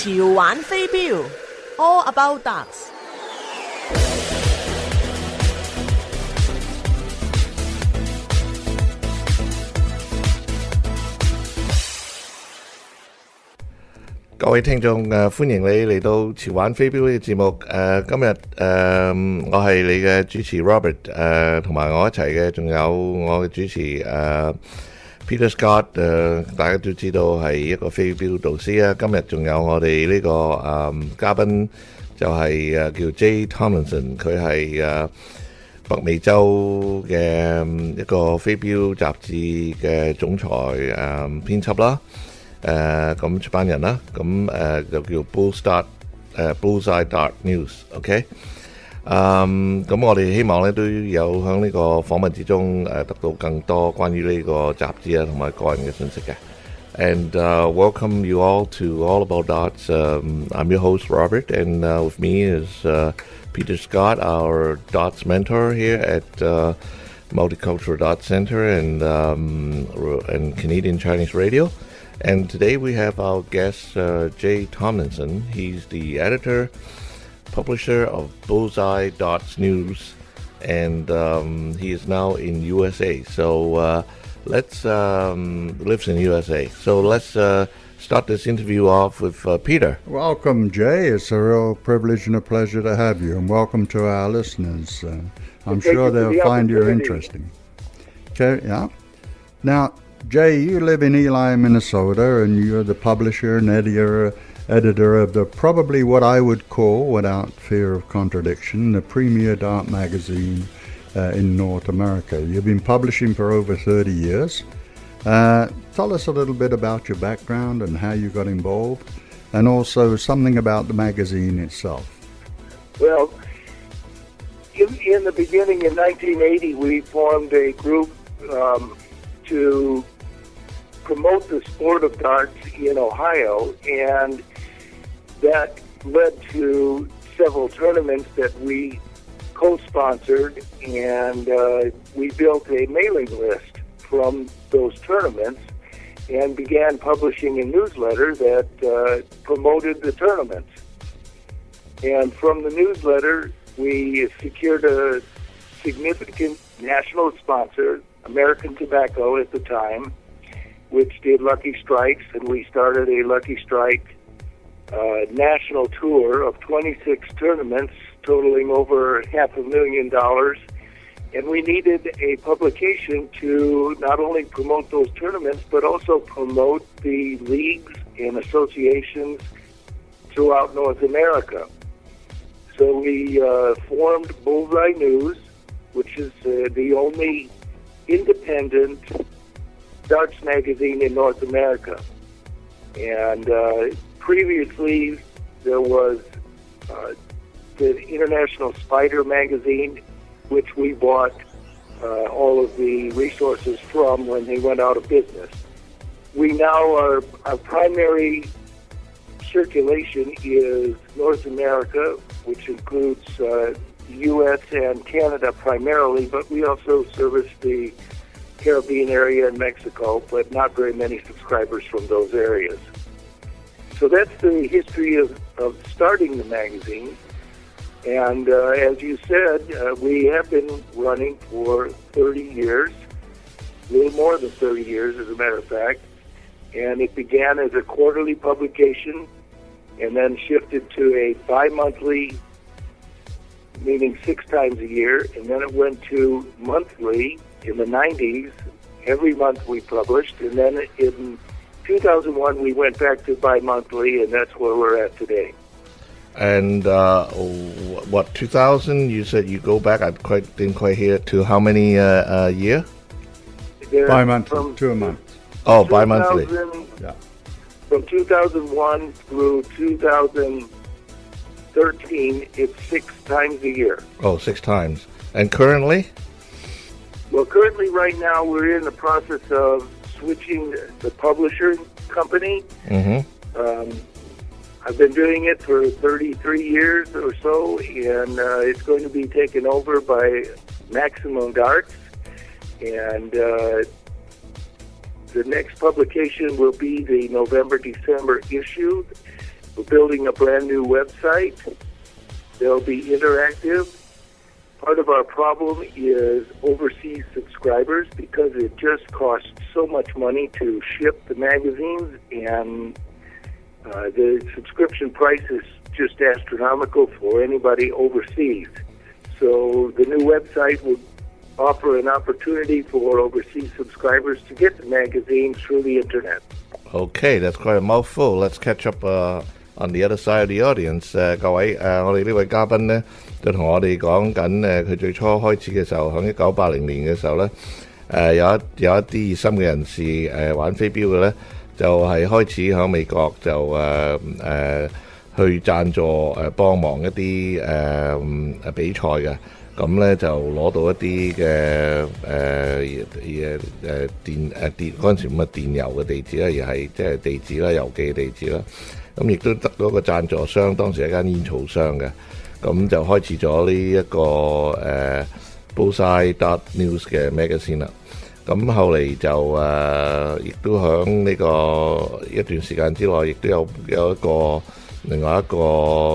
潮玩飛鏢 All About Darts。各位聽眾歡迎你嚟到潮玩飛鏢呢個節目。今日我係你嘅主持 Robert， 同埋我一齊嘅仲有我嘅主持Peter Scott， 大家都知道係一個飛鏢導師啊。今日仲有我哋呢個嘉賓就係叫 Jay Tomlinson， 佢係北美洲嘅一個飛鏢雜誌嘅總裁編輯啦。咁出版人啦，咁就叫 Bullseye Dart News，OK？咁我哋希望咧都有喺呢個訪問之中得到更多關於呢個雜誌啊同埋個人嘅信息嘅。And welcome you all to All About Darts. I'm your host Robert, and with me is Peter Scott, our darts mentor here at Multicultural Darts Center and Canadian Chinese Radio. And today we have our guest, Jay Tomlinson. He's the editor, publisher of Bullseye Darts News, and he is now in USA. So let's lives in USA. So let's start this interview off with Peter. Welcome, Jay. It's a real privilege and a pleasure to have you, and welcome to our listeners. I'm sure they'll find you interesting. Okay, yeah. Now, Jay, you live in Ely, Minnesota, and you're the publisher and editor of the probably what I would call, without fear of contradiction, the premier dart magazine in North America. You've been publishing for over 30 years. Tell us a little bit about your background and how you got involved, and also something about the magazine itself. Well, in the beginning, in 1980, we formed a group to promote the sport of darts in Ohio, and that led to several tournaments that we co-sponsored, and we built a mailing list from those tournaments and began publishing a newsletter that promoted the tournaments. And from the newsletter, we secured a significant national sponsor, American Tobacco at the time, which did Lucky Strikes, and we started a Lucky Strike national tour of 26 tournaments totaling over $500,000. And we needed a publication to not only promote those tournaments, but also promote the leagues and associations throughout North America. So we formed Bullseye News, which is the only independent darts magazine in North America. And previously there was the International Spider magazine, which we bought all of the resources from when they went out of business. We now our primary circulation is North America, which includes U.S. and Canada primarily, but we also service the Caribbean area and Mexico, but not very many subscribers from those areas. So that's the history of starting the magazine. And as you said, we have been running for 30 years, a little more than 30 years as a matter of fact. And it began as a quarterly publication and then shifted to a bi-monthly, meaning 6 times a year, and then it went to monthly in the 90s. Every month we published, and then in 2001 we went back to bi-monthly, and that's where we're at today. And 2000? You said you go back. I didn't quite hear to how many year? Bi-monthly, to a month. Oh, bi-monthly. Yeah. From 2001 through 2013, it's 6 times a year. Oh, 6 times. And currently? Well, currently right now we're in the process of switching the publisher company. Mm-hmm. I've been doing it for 33 years or so, and it's going to be taken over by Maximum Darts. And the next publication will be the November-December issue, We're building a brand new website. They'll be interactive. Part of our problem is overseas subscribers because it just costs so much money to ship the magazines, and the subscription price is just astronomical for anybody overseas. So the new website will offer an opportunity for overseas subscribers to get the magazine through the internet. Okay, that's quite a mouthful. Let's catch up on the other side of the audience. 各位我哋呢位嘉賓呢，就同我哋講緊佢最初開始嘅時候，喺1980年嘅時候呢，有一啲熱心嘅人士玩飛鏢嘅呢，就係開始喺美國就去贊助幫忙一啲比賽嘅。咁咧就攞到一啲嘅電嗰陣時咁嘅電郵嘅地址啦，而係即係地址啦、郵寄地址啦。咁亦都得到一個贊助商，當時係一間煙草商嘅。咁就開始咗呢一個Bullseye.News 嘅 magazine 啦。咁後嚟就亦都喺呢個一段時間之內，亦都有另外一個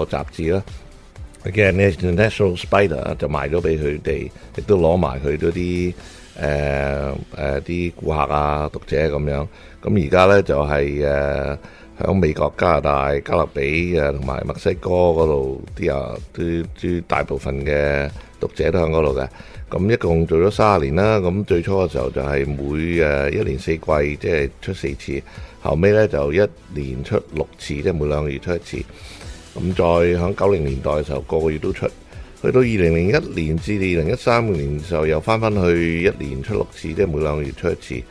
雜誌啦。嘅 National Spider 就賣咗俾佢哋，亦都攞埋佢嗰啲啲顧客啊、讀者咁樣。咁而家咧就係喺美國、加拿大、加勒比同埋墨西哥嗰度啲大部分嘅讀者都喺嗰度嘅。咁一共做咗30年啦。咁最初嘅時候就係每一年4季，即係出4次。後尾咧就一年出6次，即係每2個月出1次。咁再喺90年代嘅時候，個個月都出，去到2001年至2013年嘅時候，又翻去一年出6次，即係每2個月出1次。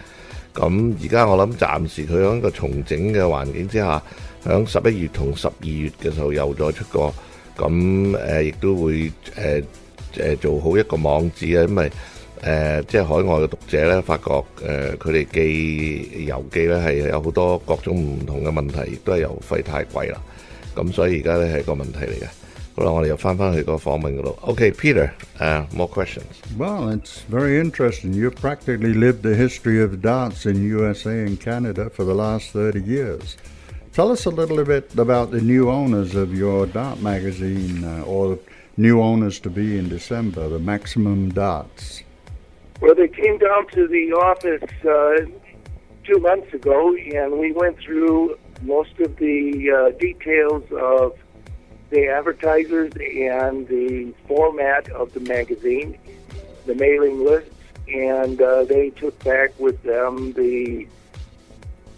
咁而家我諗暫時佢喺一個重整嘅環境之下，喺11月同12月嘅時候又再出過。咁亦都會做好一個網址啊，因為即係海外嘅讀者咧，發覺佢哋寄郵寄咧係有好多各種唔同嘅問題，亦都係郵費太貴啦。咁所以而家咧係個問題嚟嘅。好啦，我哋又翻去個訪問嗰度。Okay, Peter, more questions. Well, it's very interesting. You've practically lived the history of darts in USA and Canada for the last 30 years. Tell us a little bit about the new owners of your dart magazine, or new owners to be in December, the Maximum Darts. Well, they came down to the office 2 months ago, and we went through most of the details of the advertisers and the format of the magazine, the mailing lists, and they took back with them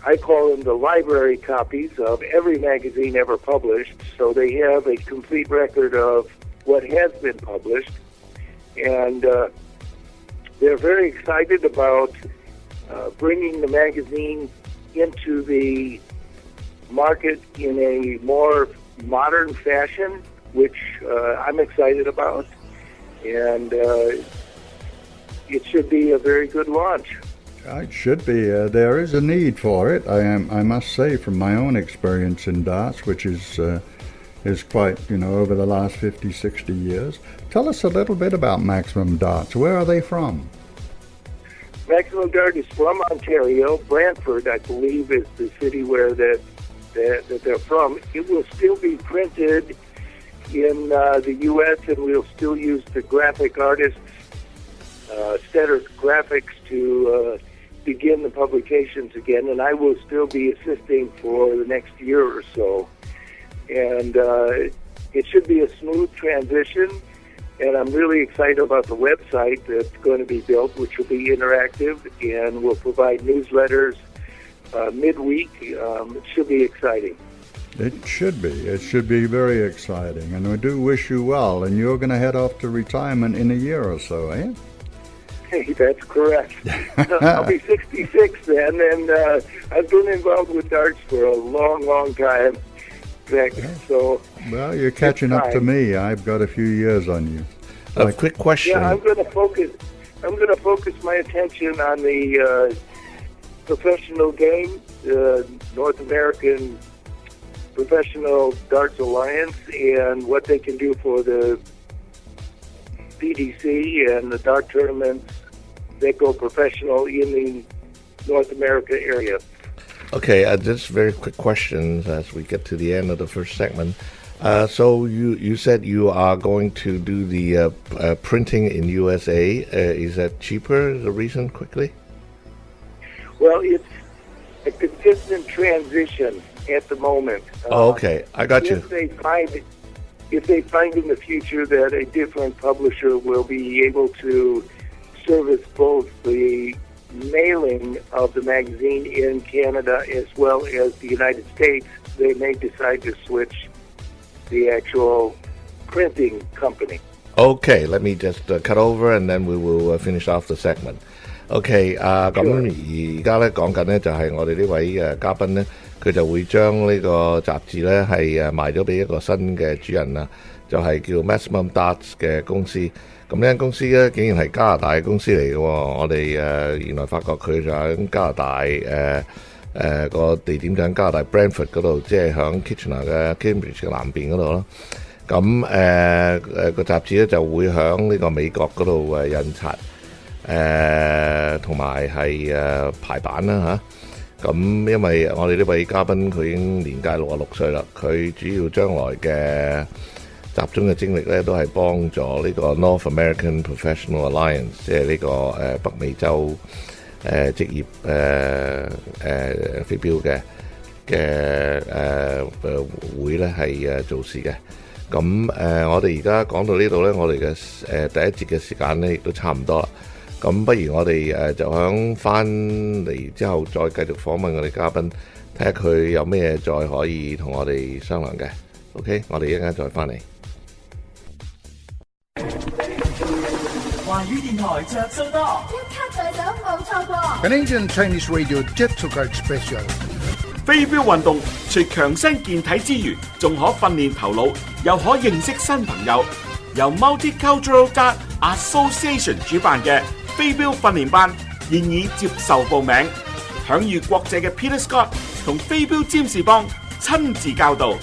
I call them the library copies of every magazine ever published, so they have a complete record of what has been published, and they're very excited about bringing the magazine into the market in a more modern fashion, which I'm excited about, and it should be a very good launch. It should be. There is a need for it. I must say, from my own experience in darts, which is quite, over the last 50, 60 years. Tell us a little bit about Maximum Darts. Where are they from? Maximum Dart is from Ontario. Brantford, I believe, is the city where that they're from. It will still be printed in the U.S., and we'll still use the graphic artists' Center Graphics to begin the publications again, and I will still be assisting for the next year or so. And it should be a smooth transition, and I'm really excited about the website that's going to be built, which will be interactive and will provide newsletters midweek. It should be exciting. It should be. It should be very exciting, and we do wish you well. And you're going to head off to retirement in a year or so, eh? Hey, that's correct. I'll be 66 then, and I've been involved with darts for a long, long time. So, well, you're catching up to me. I've got a few years on you. A quick question. Yeah, I'm going to focus my attention on the professional game, North American Professional Darts Alliance, and what they can do for the PDC and the dart tournaments that go professional in the North America area. Okay, just very quick questions as we get to the end of the first segment. So you said you are going to do the printing in USA. Is that cheaper? The reason, quickly? Well, it's a consistent transition at the moment. Okay, I got you. If they find in the future that a different publisher will be able to service both the mailing of the magazine in Canada as well as the United States, they may decide to switch the actual printing company. Okay, let me just cut over and then we will finish off the segment. OK， 咁而家咧講緊咧就係我哋呢位嘉賓咧，佢就會將呢個雜誌咧係賣咗俾一個新嘅主人啦，就係叫 Maximum Darts 嘅公司。咁呢間公司咧竟然係加拿大嘅公司嚟嘅喎，我哋原來發覺佢就喺加拿大個地點就喺加拿大 Brantford 嗰度，即係響 Kitchener 嘅 Cambridge 嘅南邊嗰度咯。咁個雜誌咧就會響呢個美國嗰度印刷。同埋係排版啦嚇，咁因為我哋呢位嘉賓佢已經年屆66歲啦，佢主要將來嘅集中嘅精力咧都係幫助呢個 North American Professional Alliance， 即係呢個北美洲職業飛鏢嘅會咧係做事嘅。咁我哋而家講到呢度咧，我哋嘅第一節嘅時間咧亦都差唔多啦。咁不如我哋就響翻嚟之後再繼續訪問我哋嘉賓，睇下佢有咩再可以同我哋商量嘅。OK， 我哋一陣間再翻嚟。華語電台着數多，一卡在手冇錯過。Canadian Chinese Radio Jet to Card Special。飛鏢運動除強身健體之餘，仲可訓練頭腦，又可認識新朋友。由 Multicultural Dart Association 主辦嘅飛鏢訓練班現已接受報名，享譽國際嘅 Peter Scott 同飛鏢占士邦親自教導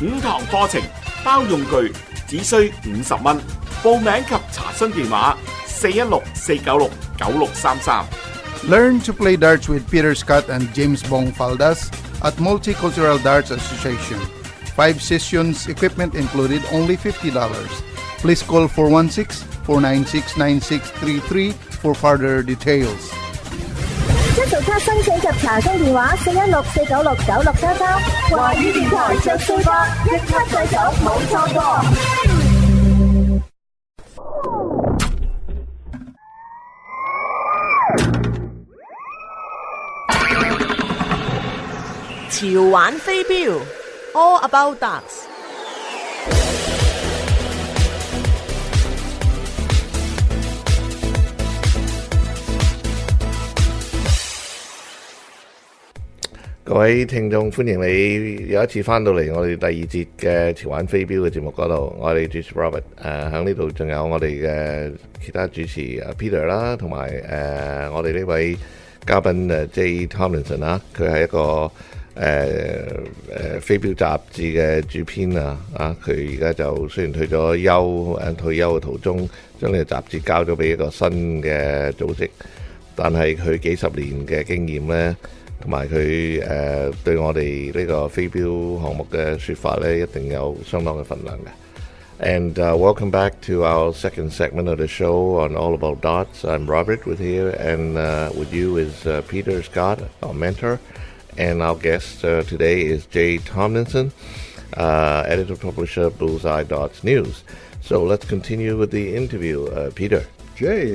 ，5堂課程包用具，只需50蚊。報名及查詢電話416-496-9633。Learn to play darts with Peter Scott and James Bong Faldas at Multicultural Darts Association. 5 sessions, equipment included, only $50. Please call 416-496-9633 for further details. 一做卡申請及查詢電話416-496-9633。華語電台着數多，一卡在手冇錯過。潮玩飛鏢 All About Darts。各位聽眾，歡迎你有一次翻到嚟我哋第二節嘅潮玩飛鏢嘅節目嗰度，我哋主持 Robert， 喺呢度仲有我哋嘅其他主持Peter 啦，同埋我哋呢位嘉賓J Tomlinson 啊，佢係一個飛鏢雜誌嘅主編佢而家就雖然退咗休，退休嘅途中將呢個雜誌交咗俾一個新嘅組織，但係佢幾十年嘅經驗呢。同埋佢對我哋呢個飛鏢項目嘅説法咧，一定有相當嘅份量嘅。And welcome back to our second segment of the show on All About Darts. I'm Robert with here, and with you is Peter Scott, our mentor, and our guest today is Jay Tomlinson, editor-publisher, Bullseye Darts News. So let's continue with the interview, Peter. Jay,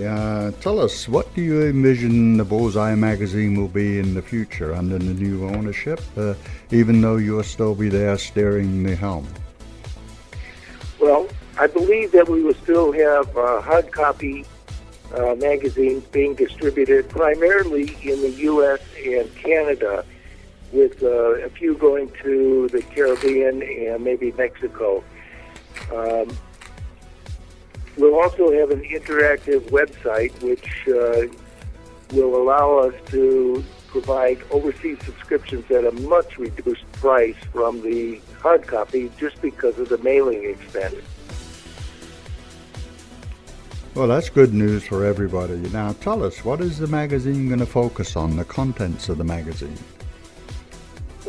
tell us, what do you envision the Bullseye magazine will be in the future under the new ownership, even though you'll still be there steering the helm? Well, I believe that we will still have hard copy magazines being distributed primarily in the U.S. and Canada, with a few going to the Caribbean and maybe Mexico. We'll also have an interactive website which will allow us to provide overseas subscriptions at a much reduced price from the hard copy just because of the mailing expense. Well, that's good news for everybody. Now, tell us, what is the magazine going to focus on, the contents of the magazine?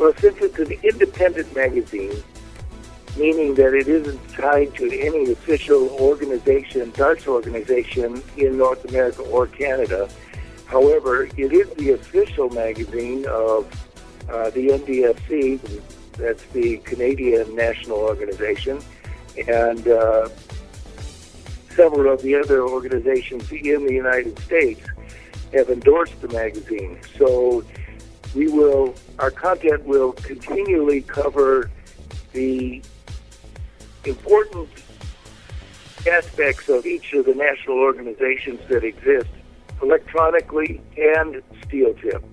Well, since it's an independent magazine, meaning that it isn't tied to any official organization, darts organization in North America or Canada. However, it is the official magazine of the NDFC, that's the Canadian National Organization, and several of the other organizations in the United States have endorsed the magazine. So our content will continually cover the important aspects of each of the national organizations that exist, electronically and steel tip.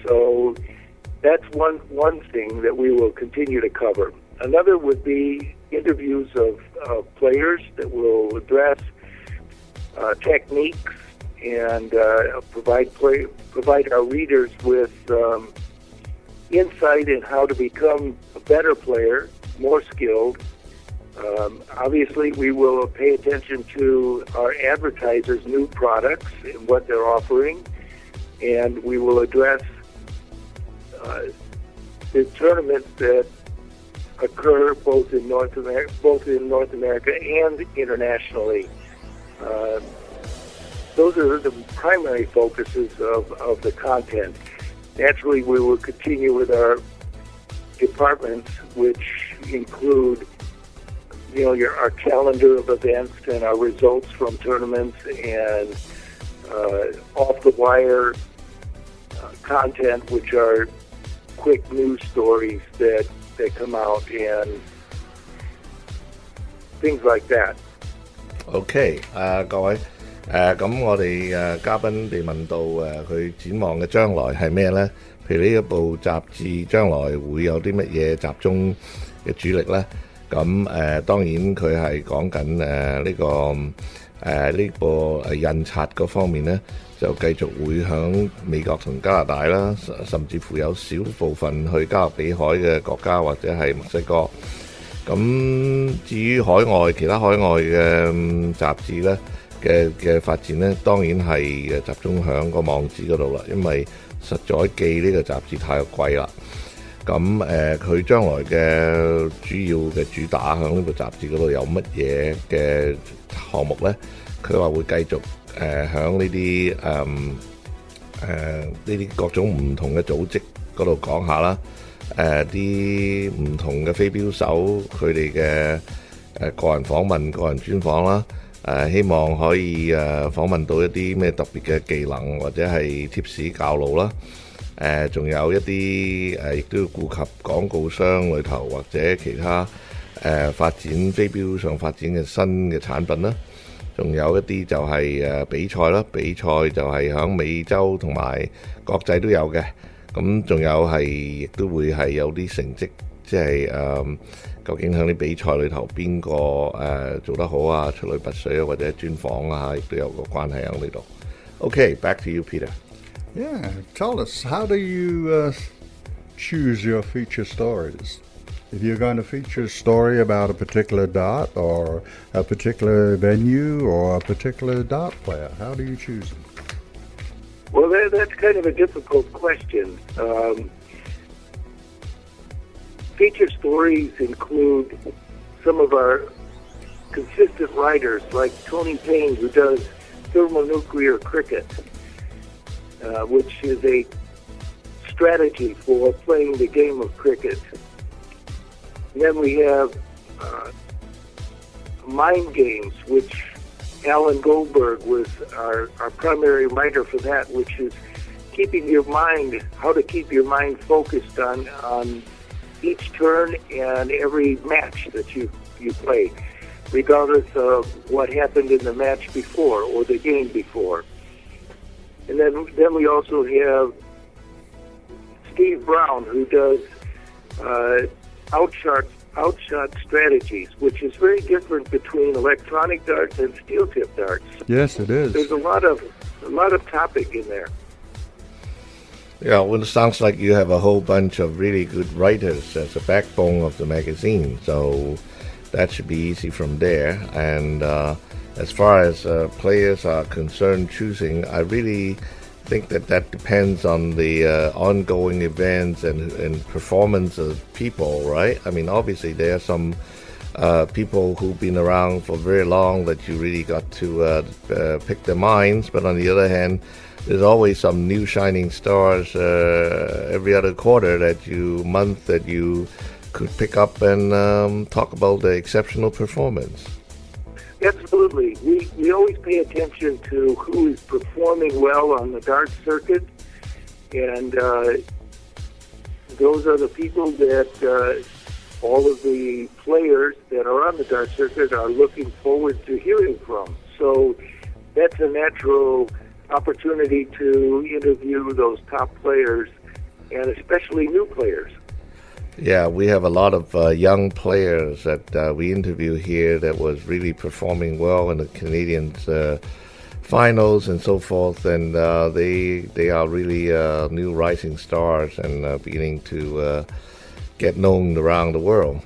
So that's one thing that we will continue to cover. Another would be interviews of players that will address techniques and provide our readers with insight in how to become a better player, more skilled. Obviously, we will pay attention to our advertisers' new products and what they're offering, and we will address the tournaments that occur both in North America and internationally. Those are the primary focuses of the content. Naturally, we will continue with our departments, which include our calendar of events and our results from tournaments and off-the-wire content, which are quick news stories that come out and things like that. OK， 各位，咁我哋嘉賓被問到佢展望嘅將來係咩呢？譬如呢一部雜誌將來會有啲乜嘢集中嘅主力呢？咁當然佢係講緊呢個印刷嗰方面呢，就繼續會響美國同加拿大啦，甚至乎有少部分去加勒比海嘅國家或者係墨西哥。咁至於其他海外嘅雜誌呢嘅發展呢，當然係集中響個網址嗰度啦，因為實在寄呢個雜誌太貴啦。咁佢將來嘅主要嘅主打響呢部雜誌嗰度有乜嘢嘅項目呢？佢話會繼續響呢啲各種唔同嘅組織嗰度講下啦。啲唔同嘅飛鏢手佢哋嘅個人訪問、個人專訪啦。希望可以訪問到一啲咩特別嘅技能或者係貼士教路啦。仲有一啲亦都要顧及廣告商裏頭或者其他發展飛鏢上發展嘅新嘅產品啦。仲有一啲就係比賽啦，比賽就係響美洲同埋國際都有嘅。咁仲有亦都會係有啲成績，即係究竟喺啲比賽裏頭邊個做得好啊，出類拔萃啊，或者專訪啊，亦都有個關係喺呢度。Okay, back to you, Peter. Yeah, tell us, how do you choose your feature stories? If you're going to feature a story about a particular dart or a particular venue or a particular dart player, how do you choose them? Well, that's kind of a difficult question. Feature stories include some of our consistent writers, like Tony Payne, who does thermonuclear cricket, which is a strategy for playing the game of cricket. And then we have mind games, which Alan Goldberg was our primary writer for that, which is how to keep your mind focused on each turn and every match that you play, regardless of what happened in the match before or the game before. And then we also have Steve Brown, who does outshot strategies, which is very different between electronic darts and steel tip darts. Yes, it is. There's a lot of topic in there. Yeah, well, it sounds like you have a whole bunch of really good writers as a backbone of the magazine, so that should be easy from there. And as far as players are concerned choosing, I really think that depends on the ongoing events and performance of people, right? I mean, obviously there are some people who've been around for very long that you really got to pick their minds, but on the other hand, there's always some new shining stars every other quarter month that you could pick up and talk about the exceptional performance. Absolutely. We always pay attention to who is performing well on the darts circuit, and those are the people that all of the players that are on the darts circuit are looking forward to hearing from. So that's a natural opportunity to interview those top players, and especially new players. Yeah, we have a lot of young players that we interview here that was really performing well in the Canadians finals and so forth, and they are really new rising stars and beginning to get known around the world.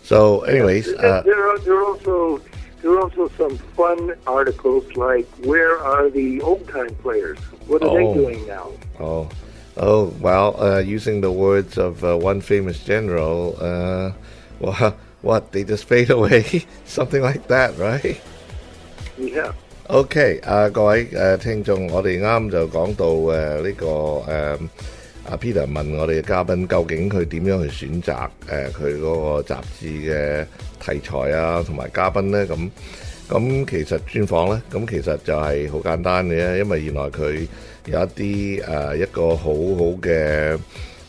So, anyways, there are also some fun articles like "Where are the old time players? What are they doing now?" Oh, well, using the words of one famous general, well, what, they just fade away? Something like that, right? Yeah. OK， 各位聽眾，我哋啱就講到呢個阿 Peter 問我哋嘅嘉賓究竟佢點樣去選擇佢嗰個雜誌嘅題材啊，同埋嘉賓咧咁其實專訪咧，咁其實就係好簡單嘅，因為原來佢有一啲一個好好嘅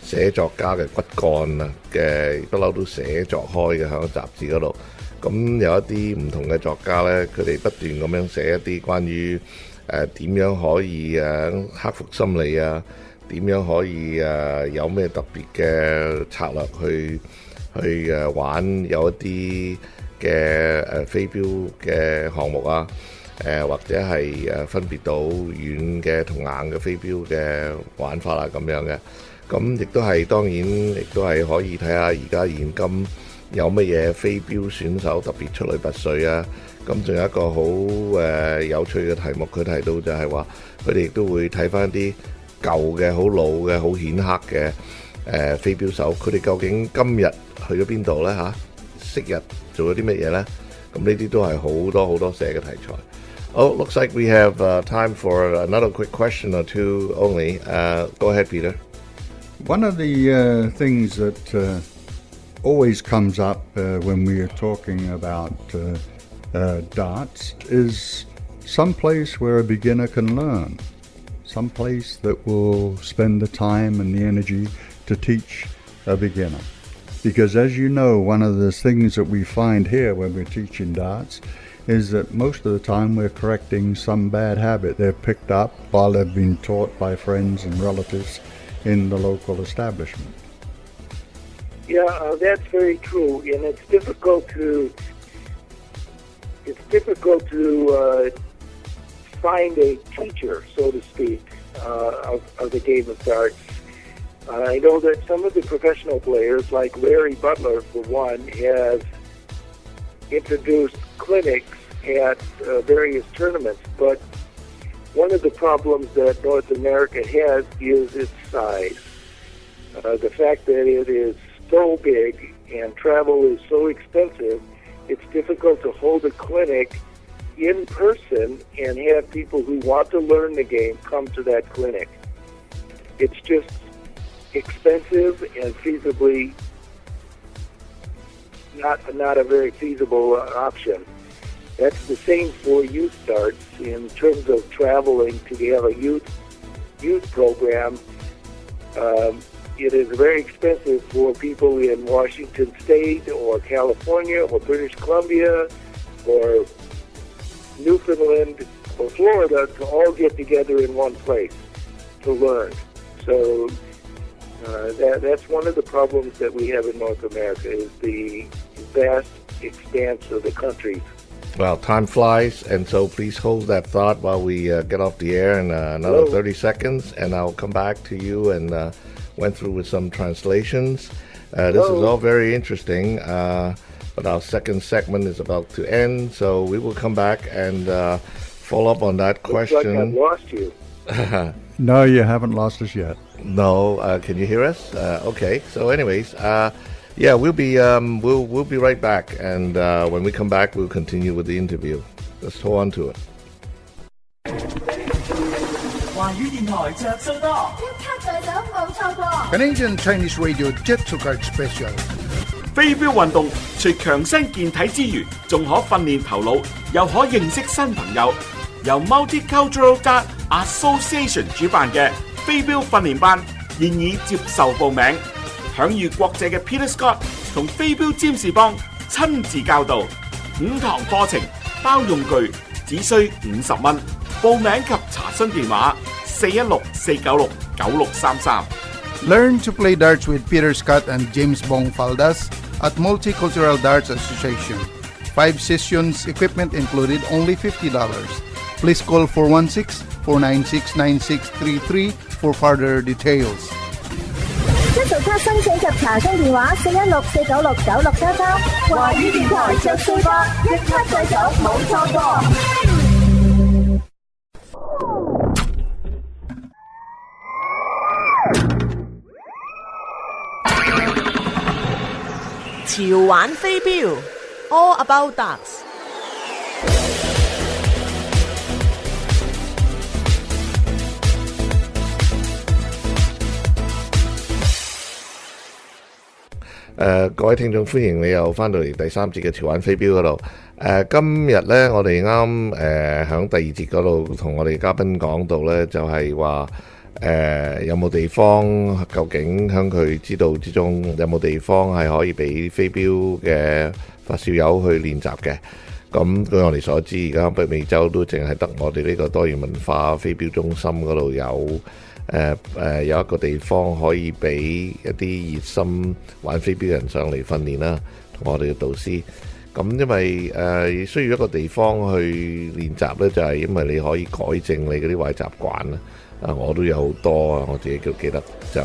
寫作家嘅骨幹啊嘅，不嬲都寫作開嘅喺個雜誌嗰度。咁有一啲唔同嘅作家咧，佢哋不斷咁樣寫一啲關於點樣可以克服心理啊，點樣可以有咩特別嘅策略去玩有一啲嘅飛鏢嘅項目啊，或者係分別到軟嘅同硬嘅飛鏢嘅玩法啊咁樣嘅。咁亦都係當然，亦都係可以睇下而家現今有乜嘢飛鏢選手特別出類拔萃啊。咁仲有一個好有趣嘅題目，佢提到就係話，佢哋亦都會睇翻啲舊嘅、好老嘅、好顯赫嘅飛鏢手，佢哋究竟今日去咗邊度呢？昔日做咗啲乜嘢呢？咁呢啲都係好多好多寫嘅題材。Oh, looks like we have time for another quick question or two only. Go ahead, Peter. One of the things that always comes up when we are talking about darts is some place where a beginner can learn, some place that will spend the time and the energy to teach a beginner. Because as you know, one of the things that we find here when we're teaching darts is that most of the time we're correcting some bad habit they've picked up while they've been taught by friends and relatives in the local establishment. Yeah, that's very true, and it's difficult to find a teacher, so to speak, of the game of darts. I know that some of the professional players, like Larry Butler, for one, has introduced clinics at various tournaments, but one of the problems that North America has is its size. The fact that it is so big and travel is so expensive, it's difficult to hold a clinic in person and have people who want to learn the game come to that clinic. It's just expensive and feasibly not a very feasible option. That's the same for youth darts in terms of traveling to have a youth program. It is very expensive for people in Washington State or California or British Columbia or Newfoundland or Florida to all get together in one place to learn. So that's one of the problems that we have in North America is the vast expanse of the country. Well, time flies, and so please hold that thought while we get off the air in another 30 seconds, and I'll come back to you and went through with some translations. This is all very interesting, but our second segment is about to end, so we will come back and follow up on that question. Looks like I've lost you. No, you haven't lost us yet. No, can you hear us? Okay. So, anyways, yeah, we'll be right back, and when we come back, we'll continue with the interview. Let's hold on to it. 華語電台着數多，一卡在手冇錯過。Canadian Chinese Radio Jet to Card Special。飛鏢運動除強身健體之餘，仲可訓練頭腦，又可認識新朋友。由 Multicultural Dart Association 主辦嘅飛鏢訓練班現已接受報名，享譽國際嘅 Peter Scott 同飛鏢占士邦親自教導，5堂課程包用具，只需50蚊。報名及查詢電話416-496-9633。Learn to play darts with Peter Scott and James Bong Faldas at Multicultural Darts Association. 5 sessions, equipment included, only $50. Please call 416-496-9633 for further details. 一早卡申請及查詢電話416-496-9633。華語電台着數多，一卡在手冇錯過。潮玩飛鏢 All About Darts。各位聽眾，歡迎你又翻到嚟第3節嘅潮玩飛鏢嗰度。今日呢，我哋啱響第2節嗰度同我哋嘉賓講到呢，就係話有冇地方，究竟響佢知道之中有冇地方係可以俾飛鏢嘅發燒友去練習嘅。咁據我哋所知，而家北美洲都淨係得我哋呢個多元文化飛鏢中心嗰度有一個地方可以俾一啲熱心玩飛鏢人上嚟訓練啦，同我哋嘅導師。咁因為需要一個地方去練習呢，就係因為你可以改正你嗰啲壞習慣啦。我都有好多啊，我自己記得就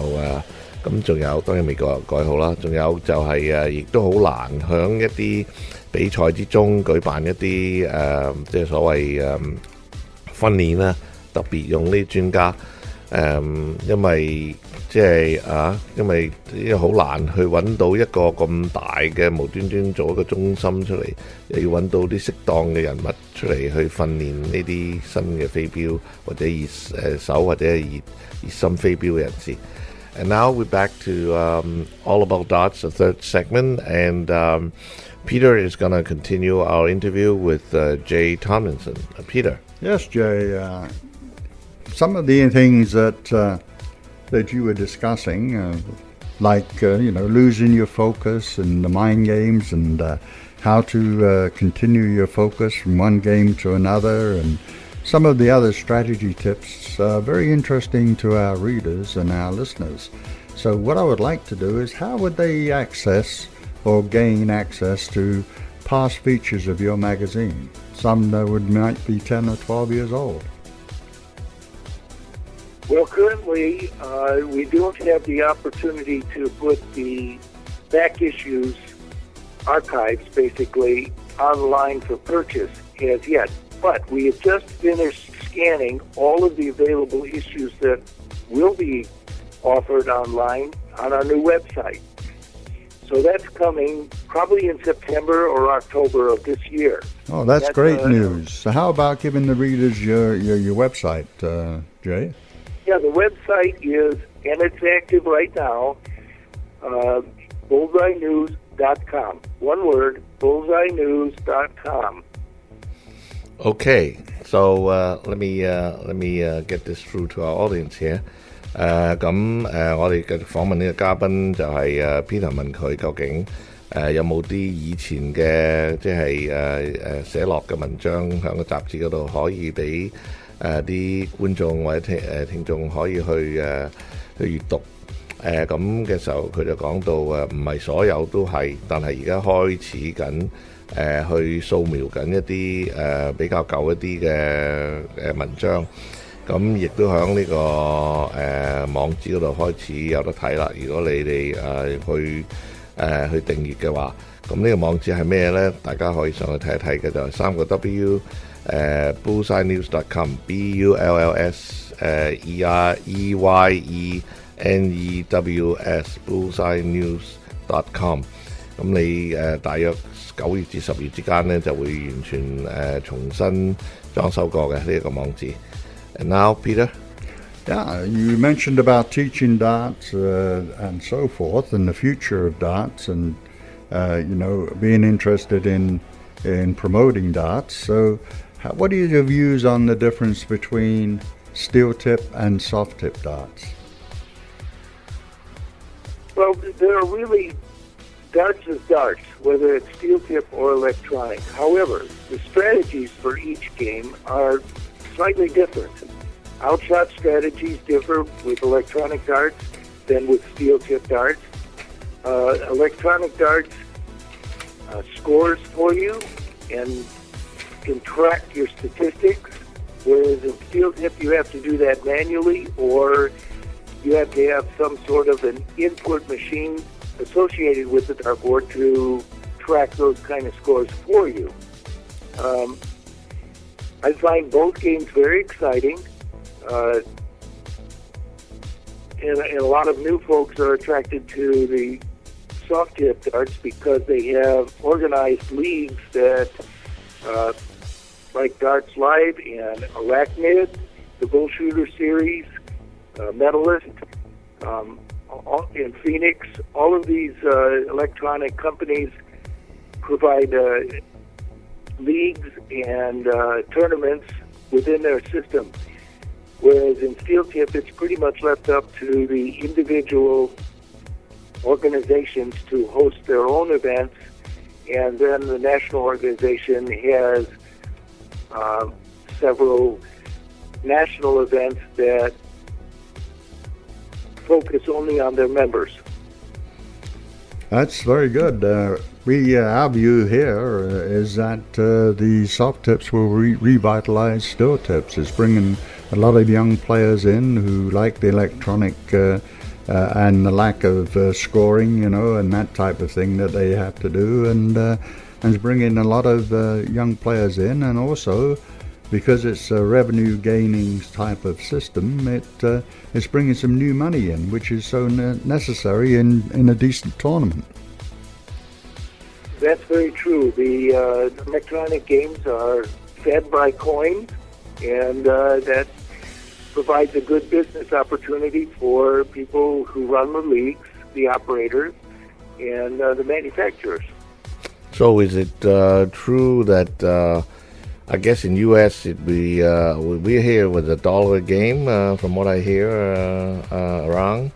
咁仲有當然美國改好啦，仲有就係亦都好難響一啲比賽之中舉辦一啲即係所謂訓練啦，特別用呢啲專家。因為因為好難去揾到一個咁大嘅無端端做一個中心出嚟，又要揾到啲適當嘅人物出嚟去訓練呢啲新嘅飛鏢或者熱手或者係熱心飛鏢嘅人士。And now we're back to All About Darts, the third segment, and Peter is going to continue our interview with Jay Tomlinson. Peter. Yes, Jay. Some of the things that you were discussing, like losing your focus and the mind games, and how to continue your focus from one game to another, and some of the other strategy tips are very interesting to our readers and our listeners. So what I would like to do is, how would they access or gain access to past features of your magazine? Some that might be 10 or 12 years old. Well, currently, we don't have the opportunity to put the back issues archives, basically, online for purchase as yet. But we have just finished scanning all of the available issues that will be offered online on our new website. So that's coming probably in September or October of this year. Oh, that's great news. So how about giving the readers your website, Jay? Yeah, the website is, and it's active right now, bullseyenews.com. One word, bullseyenews.com. Okay, so let me get this through to our audience here. 我哋繼續訪問呢個嘉賓就係Peter 問佢究竟有冇啲以前嘅即係寫落嘅文章喺個雜誌嗰度可以俾啲觀眾或者聽眾可以去閱讀。咁嘅時候佢就講到唔係所有都係，但係而家開始緊去掃描緊一啲比較舊一啲嘅文章。咁亦都喺呢個網址嗰度開始有得睇啦。如果你哋去去訂閱嘅話，咁呢個網址係咩呢？大家可以上去睇一睇嘅，就係三個 W bullseyenews.com BULLS EYENEWS bullseyenews.com。咁你大約9月至10月之間呢，就會完全重新裝修過嘅呢一個網址。And now, Peter? Yeah, you mentioned about teaching darts and so forth, and the future of darts, and being interested in promoting darts. So, what are your views on the difference between steel tip and soft tip darts? Well, there are really darts is darts, whether it's steel tip or electronic. However, the strategies for each game are slightly different. Outshot strategies differ with electronic darts than with steel tip darts. Electronic darts scores for you and can track your statistics, whereas in steel tip you have to do that manually, or you have to have some sort of an input machine associated with the dartboard to track those kind of scores for you. I find both games very exciting. And a lot of new folks are attracted to the soft tip darts because they have organized leagues that, like Darts Live and Arachnid, the Bull Shooter Series, Medalist, in Phoenix. All of these electronic companies provide leagues and tournaments within their system. Whereas in steel tip, it's pretty much left up to the individual organizations to host their own events, and then the national organization has several national events that focus only on their members. That's very good. Our view here is that the soft tips will revitalize steel tips. It's bringing a lot of young players in who like the electronic and the lack of scoring, and that type of thing that they have to do, and it's bringing a lot of young players in, and also because it's a revenue gaining type of system, it's bringing some new money in, which is so necessary in a decent tournament. That's very true. The electronic games are fed by coins, and that provides a good business opportunity for people who run the leagues, the operators, and the manufacturers. So is it true that I guess in U.S. we're here with $1 game from what I hear around.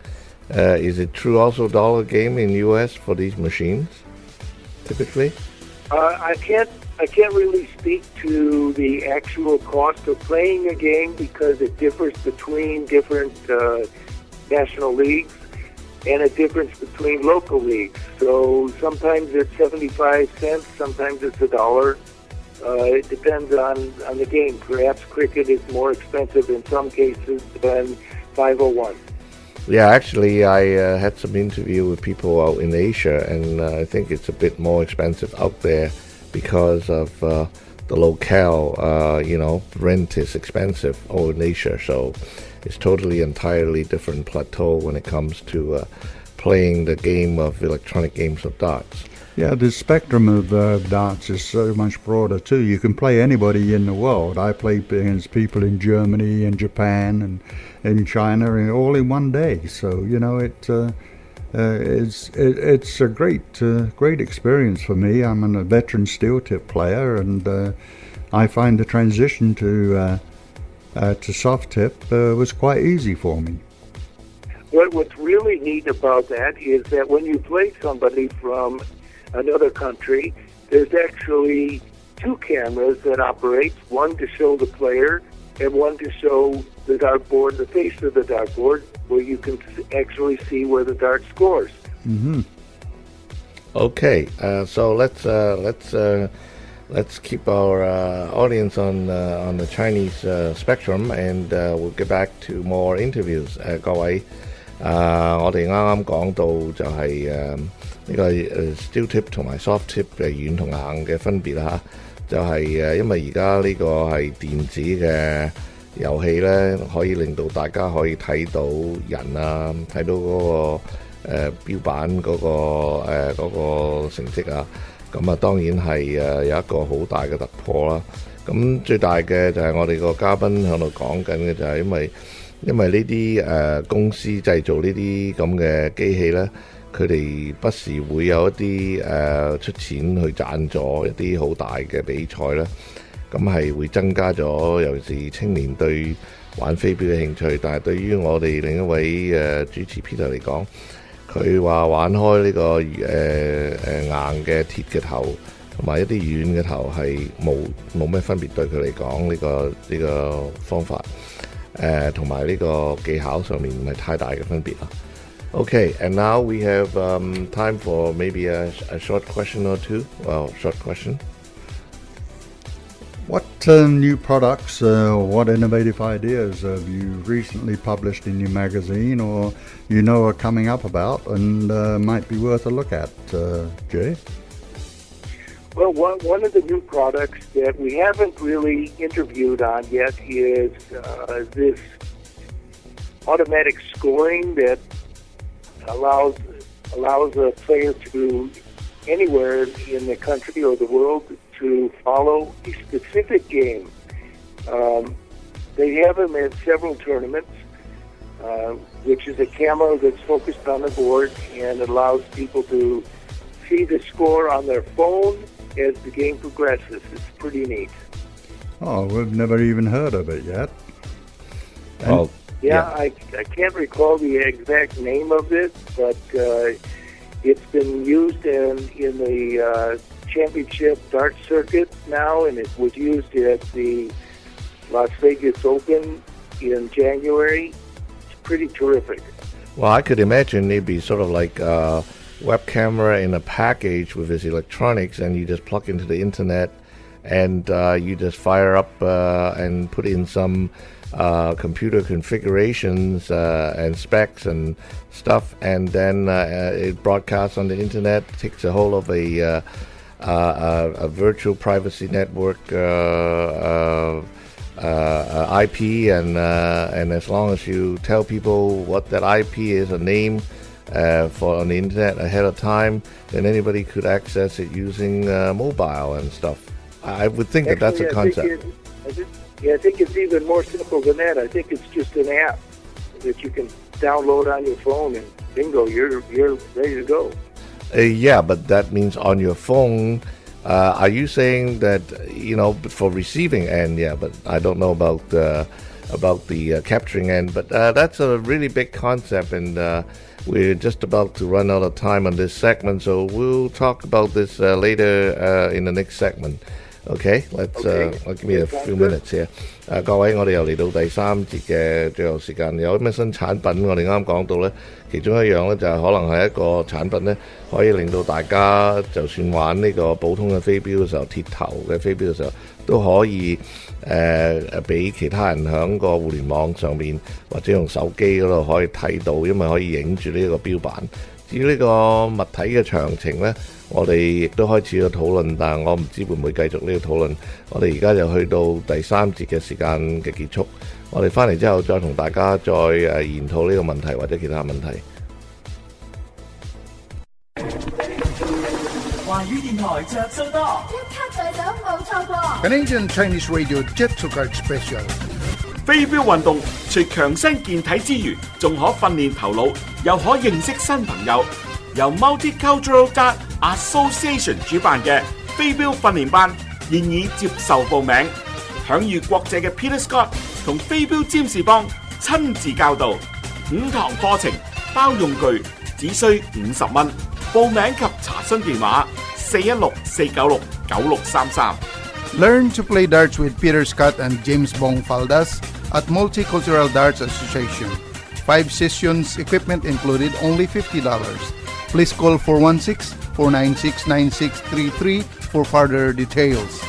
Is it true also $1 game in U.S. for these machines typically? I can't really speak to the actual cost of playing a game because it differs between different national leagues and a difference between local leagues. So sometimes it's 75 cents, sometimes it's $1. It depends on the game. Perhaps cricket is more expensive in some cases than 501. Yeah, actually, I had some interview with people out in Asia, and I think it's a bit more expensive out there because of the locale. Rent is expensive over in Asia, so it's totally entirely different plateau when it comes to playing the game of electronic games of darts. Yeah, the spectrum of darts is so much broader too. You can play anybody in the world. I play against people in Germany and Japan and in China, and all in one day. So it's a great experience for me. I'm a veteran steel tip player, and I find the transition to soft tip was quite easy for me. What's really neat about that is that when you play somebody from another country, there's actually two cameras that operate, one to show the player and one to show the dartboard, the face of the dartboard, where you can actually see where the dart scores. Mm-hmm. Okay, so let's keep our audience on the Chinese spectrum, and we'll get back to more interviews. 各位，我哋啱啱講到就係呢個steel tip 同埋 soft tip 嘅軟同硬嘅分別啦嚇，就係因為而家呢個係電子嘅遊戲咧，可以令到大家可以睇到人啊，睇到嗰個標板嗰個成績啊，咁啊當然係有一個好大嘅突破啦。咁最大嘅就係我哋個嘉賓喺度講緊嘅就係因為呢啲公司製造呢啲咁嘅機器咧，佢哋不時會有一啲出錢去贊助一啲好大嘅比賽咧，咁係會增加咗尤其是青年對玩飛鏢嘅興趣。但係對於我哋另一位主持 Peter 嚟講，佢話玩開呢個硬嘅鐵嘅頭同埋一啲軟嘅頭係冇咩分別，對佢嚟講呢個方法同埋呢個技巧上面唔係太大嘅分別啦。Okay, and now we have time for maybe a short question or two. Well, short question. What new products, what innovative ideas have you recently published in your magazine or are coming up about and might be worth a look at, Jay? Well, one of the new products that we haven't really interviewed on yet is this automatic scoring that allows players to anywhere in the country or the world to follow a specific game. They have them at several tournaments, which is a camera that's focused on the board and allows people to see the score on their phone as the game progresses. It's pretty neat. Oh, we've never even heard of it yet. Yeah, I can't recall the exact name of it, but it's been used in the championship dart circuit now, and it was used at the Las Vegas Open in January. It's pretty terrific. Well, I could imagine it'd be sort of like a web camera in a package with its electronics, and you just plug into the internet, and you just fire up and put in some computer configurations and specs and stuff, and then it broadcasts on the internet, takes a hold of a virtual privacy network IP, and as long as you tell people what that IP is, a name for on the internet ahead of time, then anybody could access it using mobile and stuff. I would think that's a concept. I think it's even more simple than that. I think it's just an app that you can download on your phone, and bingo, you're ready to go. Yeah, but that means on your phone. Are you saying that for receiving end? Yeah, but I don't know about the capturing end. But that's a really big concept, and we're just about to run out of time on this segment, so we'll talk about this later in the next segment. Okay, I'll give me a few minutes here. 各位，我哋又嚟到第三節嘅最後時間，有咩新產品？我哋啱講到呢，其中一樣呢，就係可能係一個產品呢，可以令到大家就算玩呢個普通嘅飛鏢嘅時候，鐵頭嘅飛鏢嘅時候，都可以俾其他人喺個互聯網上面或者用手機嗰度可以睇到，因為可以影住呢個標板。至於呢個物體嘅詳情呢，我哋亦都開始咗討論，但係我唔知會唔會繼續呢個討論。我哋而家就去到第三節嘅時間嘅結束，我哋翻嚟之後再同大家再研討呢個問題或者其他問題。華語電台着數多，一卡在手冇錯過。Canadian Chinese Radio Jet to Card Special。飛鏢運動除強身健體之餘，仲可訓練頭腦，又可認識新朋友。由 Multicultural Dart Association 主辦嘅飛鏢訓練班現已接受報名，享譽國際嘅 Peter Scott 同飛鏢占士邦親自教導，5堂課程包用具，只需50蚊。報名及查詢電話416-496-9633。Learn to play darts with Peter Scott and James Bong Faldas at Multicultural Darts Association. 5 sessions, equipment included, only $50. Please call 416-496-9633 for further details.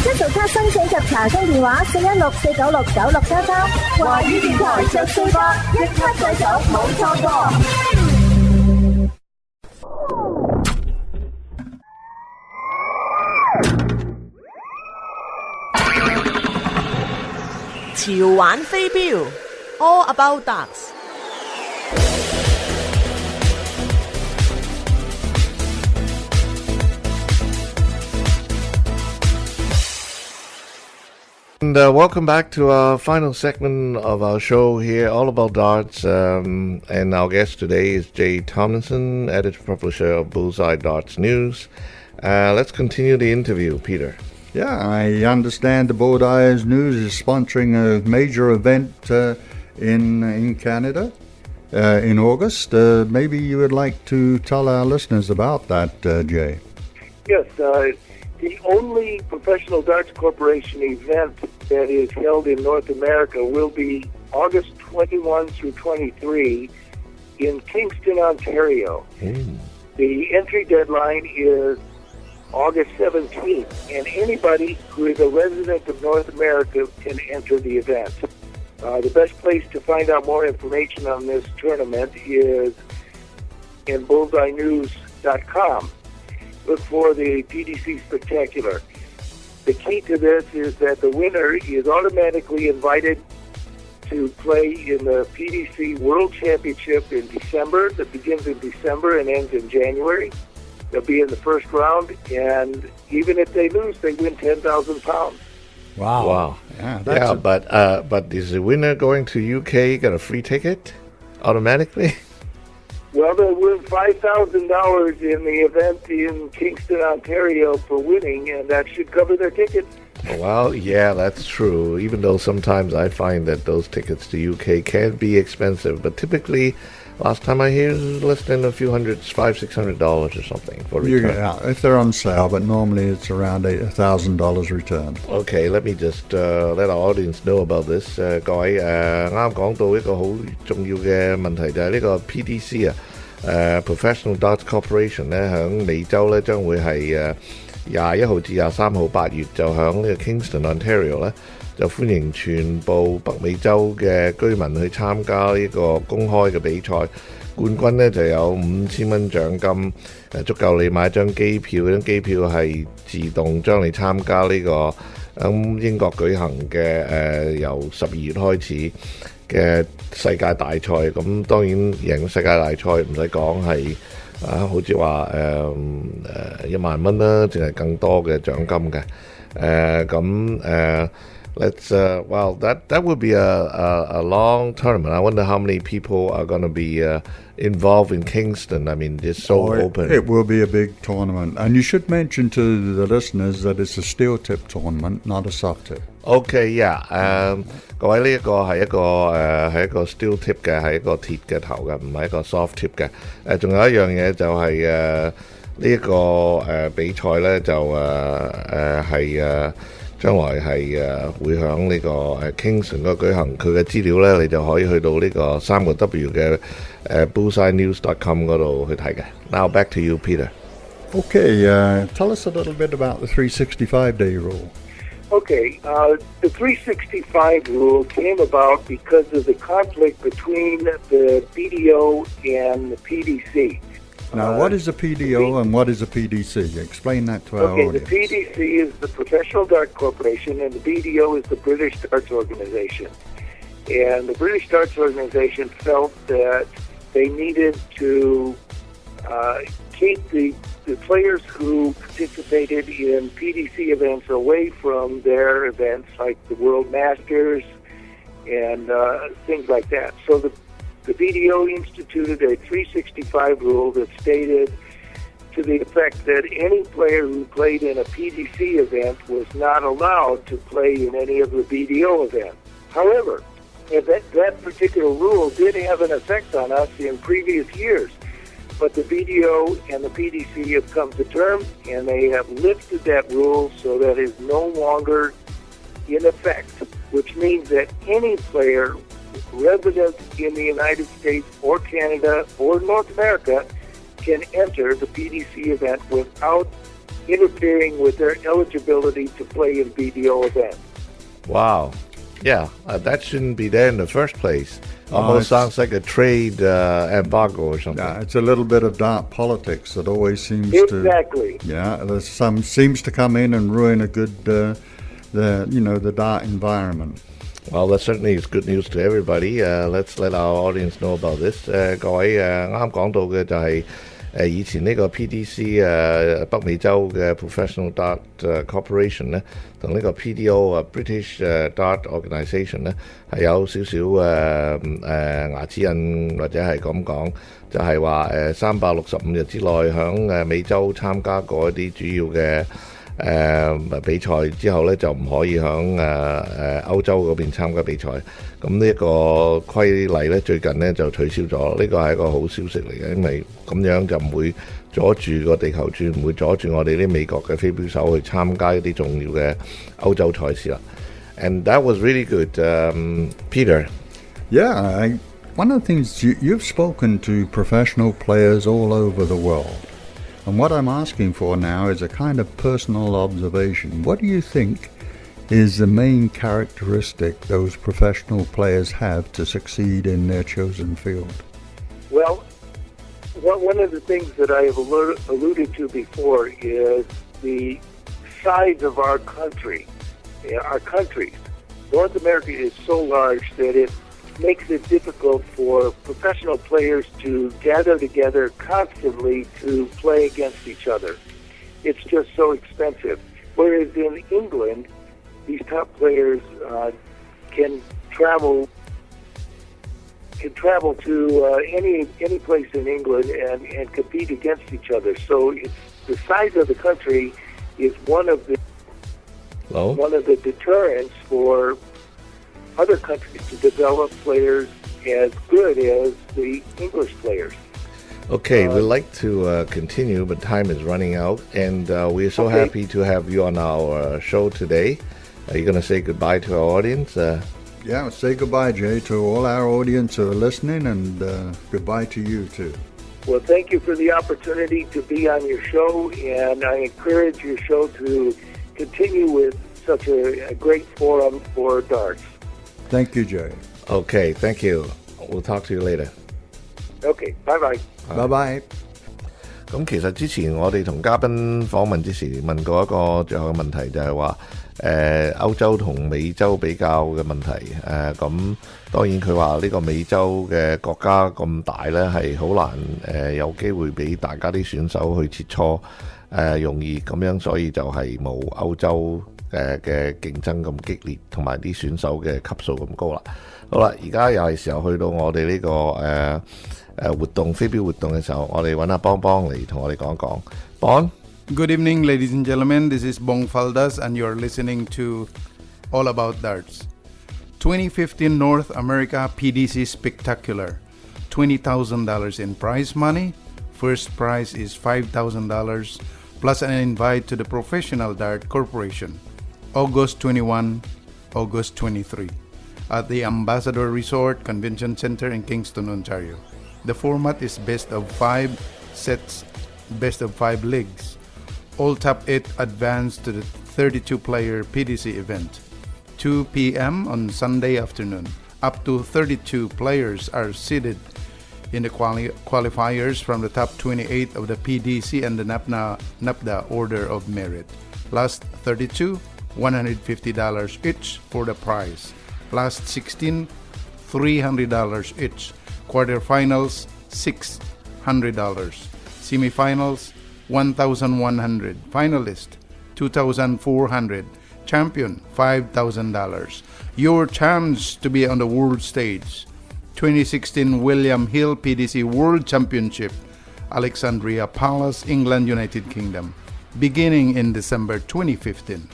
一早卡申請及查詢電話416-496-9633。華語電台着數多，一卡在手冇錯過。潮玩飛鏢 All About Darts。And welcome back to our final segment of our show here, All About Darts. And our guest today is Jay Tomlinson, editor-publisher of Bullseye Darts News. Let's continue the interview, Peter. Yeah, I understand the Bullseye News is sponsoring a major event in Canada in August. Maybe you would like to tell our listeners about that, Jay. Yes, the only professional darts corporation event that is held in North America will be August 21 through 23 in Kingston, Ontario. The entry deadline is August 17th, and anybody who is a resident of North America can enter the event. The best place to find out more information on this tournament is in bullseyenews.com. Look for the PDC Spectacular. The key to this is that the winner is automatically invited to play in the PDC World Championship in December, that begins in December and ends in January. They'll be in the first round, and even if they lose, they win £10,000. Wow. Yeah, but is the winner going to UK get a free ticket automatically? Well, they win $5,000 in the event in Kingston, Ontario for winning, and that should cover their ticket. Well, yeah, that's true. Even though sometimes I find that those tickets to UK can be expensive, but typically, last time I hear, is less than a few hundreds, $500-600 or something for return. Yeah, if they're on sale, but normally it's around $1,000 return. Okay, let me just let our audience know about this. 各位啱講到一個好重要嘅問題就係呢個 PDC Professional Darts Corporation 咧，響美洲咧將會係21號至23號8月就響呢個 Kingston Ontario 咧。就歡迎全部北美洲嘅居民去參加呢個公開嘅比賽，冠軍呢就有5000蚊獎金，足夠你買張機票，張機票係自動將你參加呢個英國舉行嘅由12月開始嘅世界大賽。咁當然贏世界大賽唔使講係好似話1萬蚊啦，淨係更多嘅獎金嘅。Let's well that would be a long tournament. I wonder how many people are going to be involved in Kingston. I mean, it's so open. It will be a big tournament, and you should mention to the listeners that it's a steel tip tournament, not a soft tip. Okay, yeah. 各位呢一個係一個 steel tip 嘅，係一個鐵嘅頭嘅，唔係一個 soft tip 嘅。仲有一樣嘢就係呢一個比賽咧就係將來係會響呢個Kingston 嗰度舉行，佢嘅資料咧你就可以去到呢個3W 嘅bullseyenews.com 嗰度去睇嘅。Now back to you, Peter. Okay, tell us a little bit about the 365-day rule. Okay, the 365 rule came about because of the conflict between the BDO and the PDC. Now, what is a PDO and what is a PDC? Explain that to our audience. The PDC is the Professional Darts Corporation, and the BDO is the British Darts Organization. And the British Darts Organization felt that they needed to keep the players who participated in PDC events away from their events, like the World Masters and things like that. So the BDO instituted a 365 rule that stated to the effect that any player who played in a PDC event was not allowed to play in any of the BDO events. However, that particular rule did have an effect on us in previous years. But the BDO and the PDC have come to terms, and they have lifted that rule so that it is no longer in effect, which means that any player resident in the United States or Canada or North America can enter the PDC event without interfering with their eligibility to play in BDO events. Wow. Yeah, that shouldn't be there in the first place. Almost sounds like a trade embargo or something. Yeah, it's a little bit of dark politics that always seems Exactly. There's some seems to come in and ruin a good, the dart environment. Well, that certainly is good news to everybody. Let's let our audience know about this. 各位啱講到嘅就係以前呢個 PDC 北美洲嘅 Professional Dart Corporation 咧，同呢個 PDO British Dart Organisation 咧係有少少牙齒印或者係咁講，就係話365日之內響美洲參加過一啲主要嘅比賽之後咧，就唔可以響歐洲嗰邊參加比賽。咁呢一個規例咧，最近咧就取消咗。呢個係一個好消息嚟嘅，因為咁樣就唔會阻住個地球轉，唔會阻住我哋啲美國嘅飛鏢手去參加一啲重要嘅歐洲賽事啦。And that was really good, Peter. Yeah, one of the things you've spoken to professional players all over the world. And what I'm asking for now is a kind of personal observation. What do you think is the main characteristic those professional players have to succeed in their chosen field? Well, one of the things that I have alluded to before is the size of our country. Our countries. North America is so large that it makes it difficult for professional players to gather together constantly to play against each other. It's just so expensive. Whereas in England, these top players can travel to any place in England and compete against each other. So it's the size of the country is one of the deterrents for other countries to develop players as good as the English players. Okay, we'd like to continue, but time is running out, and we're so happy to have you on our show today. Are you going to say goodbye to our audience? Yeah, say goodbye, Jay, to all our audience who are listening, and goodbye to you, too. Well, thank you for the opportunity to be on your show, and I encourage your show to continue with such a great forum for darts. Thank you, Jay. Okay, thank you. We'll talk to you later. Okay, bye-bye. Bye-bye. 咁其實之前我哋同嘉賓訪問之時問過一個最後嘅問題，就係話歐洲同美洲比較嘅問題。咁當然佢話呢個美洲嘅國家咁大呢，係好難有機會俾大家啲選手去切磋容易咁樣，所以就係冇歐洲嘅競爭咁激烈，同埋啲選手嘅級數咁高啦。好啦，而家又係時候去到我哋呢個活動飛鏢活動嘅時候，我哋揾阿邦邦嚟同我哋講講。邦 Good evening, ladies and gentlemen. This is Bong Faldas, and you're listening to All About Darts. 2015 North America PDC Spectacular. $20,000 in prize money. First prize is $5,000 plus an invite to the Professional Dart Corporation. August 21, August 23 at the Ambassador Resort Convention Center in Kingston, Ontario. The format is best of 5 sets, best of 5 leagues. All top 8 advance to the 32-player PDC event. 2 p.m. on Sunday afternoon. Up to 32 players are seeded in the qualifiers from the top 28 of the PDC and the NAPDA order of merit. Last 32, $150 each for the prize. Last 16, $300 each. Quarterfinals, $600. Semifinals, $1,100. Finalist, $2,400. Champion, $5,000. Your chance to be on the world stage. 2016 William Hill PDC World Championship, Alexandria Palace, England, United Kingdom, beginning in December 2015.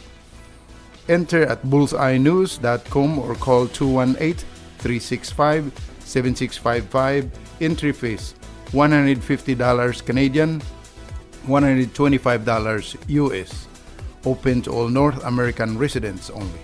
Enter at bullseyenews.com or call 218-365-7655. Entry fees, $150 Canadian, $125 US. Open to all North American residents only.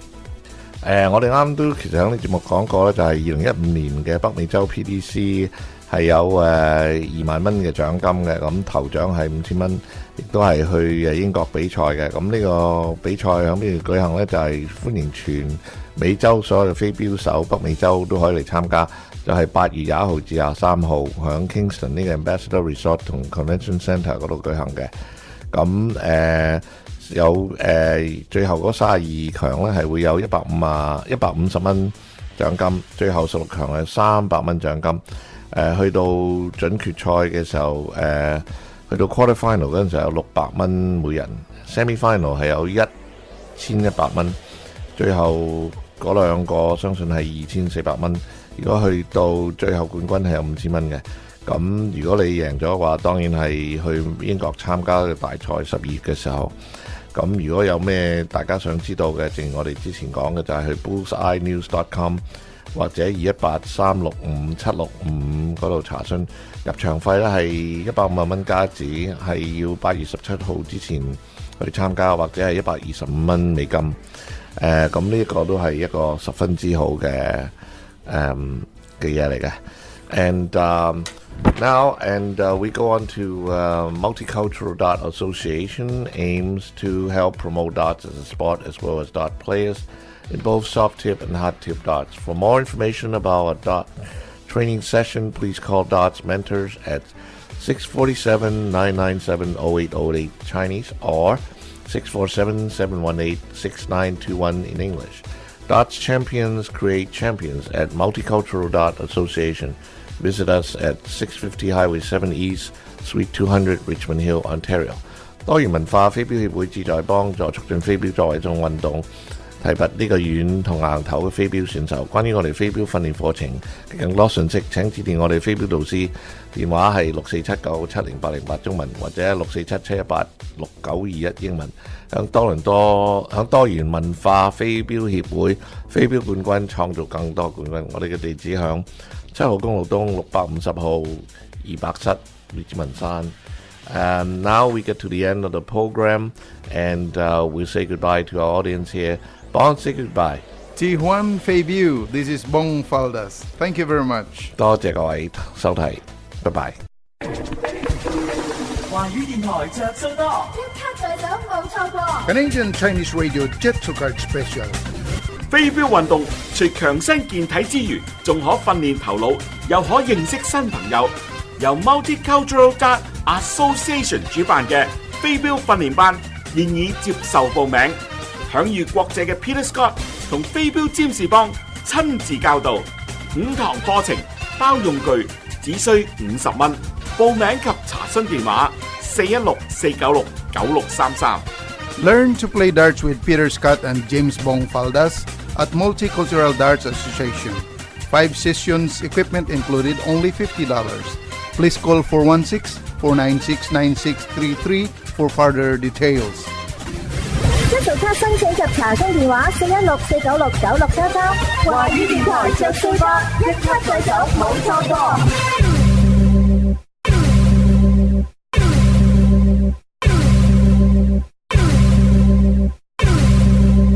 我哋啱都其實喺呢節目講過咧，就係2015年嘅北美洲 PDC 係有2萬蚊嘅獎金嘅，咁頭獎係5000蚊，亦都係去英國比賽嘅。咁呢個比賽喺邊度舉行呢？就係歡迎全美洲所有嘅飛鏢手，北美洲都可以嚟參加。就係8月21號至23號喺 Kingston 呢個 Ambassador Resort 同 Convention Centre 嗰度舉行嘅。咁有最後嗰32強咧係會有150蚊獎金，最後16強係300蚊獎金。去到準決賽嘅時候，去到 quarter final 嗰陣時候有600蚊每人 ，semi final 係有1100蚊，最後嗰兩個相信係2400蚊。如果去到最後冠軍係有5000蚊嘅。咁如果你贏咗嘅話，當然係去英國參加嘅大賽12月嘅時候。咁如果有咩大家想知道嘅，正如我哋之前講嘅，就係去 bullseyenews.com 或者218-365-765嗰度查詢。入場費咧係150蚊加紙，係要8月17號之前去參加，或者係125蚊美金。咁呢個都係一個十分之好嘅嘢嚟嘅。And we go on to Multicultural Dart Association aims to help promote darts as a sport as well as dart players in both soft tip and hard tip darts. For more information about a dart training session, please call Darts Mentors at 647-997-0808 Chinese or 647-718-6921 in English. Darts champions create champions at Multicultural Dart Association. Visit us at 650 Highway 7 East, Suite 200, Richmond Hill, Ontario. 多元文化飛鏢協會旨在幫助促進飛鏢作為一種運動，提拔呢個軟同硬頭嘅飛鏢選手。關於我哋飛鏢訓練課程嘅更多信息，請指電我哋飛鏢導師，電話係6479700808中文或者6477186921英文。響多元文化飛鏢協會飛鏢冠軍創造更多冠軍。我哋嘅地址響7號公路東650號200室列治文山。Now we get to the end of the program, and we'll say goodbye to our audience here. Bong, say goodbye. Tijuan Feibiu, this is Bong Faldas. Thank you very much. 多謝各位收睇，拜拜。華語電台着數多，一卡在手冇錯過。 Canadian Chinese Radio Jet to Card Special. 飛鏢運動除強身健體之餘，仲可訓練頭腦，又可認識新朋友。由 Multicultural Dart Association 主辦嘅飛鏢訓練班現已接受報名，享譽國際嘅 Peter Scott 同飛鏢占士邦親自教導，5堂課程包用具，只需50蚊。報名及查詢電話416-496-9633。Learn to play darts with Peter Scott and James Bong Faldas at Multicultural Darts Association. 5 sessions, equipment included, only $50. Please call 416-496-9633 for further details. 一早卡申請及查詢電話416-496-9633。華語電台着數多，一卡在手冇錯過。